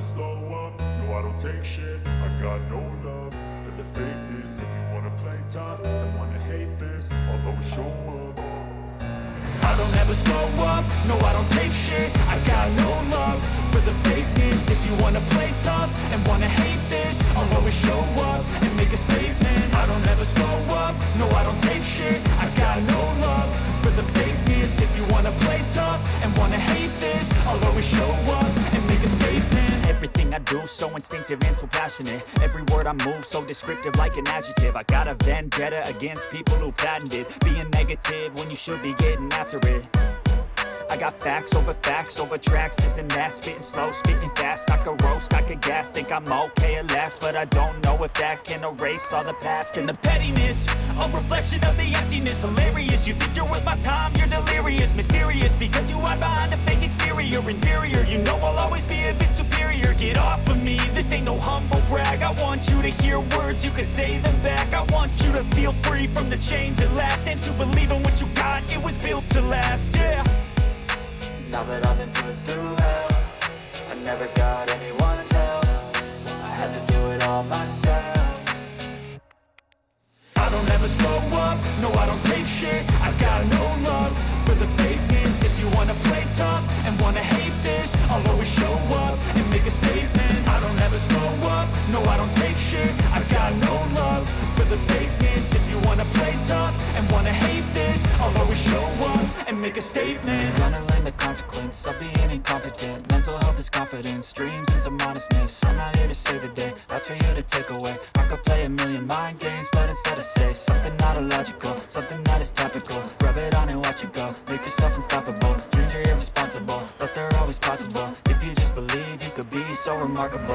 slow up, no I don't take shit. I got no love for the fakeness. If you wanna play tough and wanna hate this, I'll always show up. I don't ever slow up, no I don't take shit. I got no love for the fakeness. If you wanna play tough and wanna hate this, I'll always show up and make a statement. I don't ever slow up, no I don't take shit. I got no love for the fakeness. If you wanna play tough and wanna hate this, I'll always show up and make a statement. Everything I do so instinctive and so passionate. Every word I move so descriptive like an adjective. I got a vendetta against people who patented being negative when you should be getting after it. I got facts over tracks, this and that. Spitting slow, spitting fast, I could roast, I could gas. Think I'm okay at last, but I don't know if that can erase all the past. And the pettiness, a reflection of the emptiness. Hilarious, you think you're worth my time, you're delirious. Mysterious, because you hide behind a fake exterior. Inferior, you know I'll always be a bit superior. Get off of me, this ain't no humble brag. I want you to hear words, you can say them back. I want you to feel free from the chains at last, and to believe in what you got, it was built to last, yeah. Now that I've been put through hell, I never got anyone's help. I had to do it all myself. I don't ever slow up, no I don't take shit. I got no love for the fakeness. If you wanna play tough and wanna hate this, I'll always show up and make a statement. I don't ever slow up, no I don't take shit. I got no love for the fakeness. If you wanna play tough and wanna hate this, I'll always show up and make a statement. Gonna learn the consequence of being incompetent. Mental health is confidence, dreams and some honestness. I'm not here to save the day, that's for you to take away. I could play a million mind games, but instead I say something not illogical, something that is topical. Rub it on and watch it go, make yourself unstoppable. Dreams are irresponsible, but they're always possible. If you just believe, you could be so remarkable.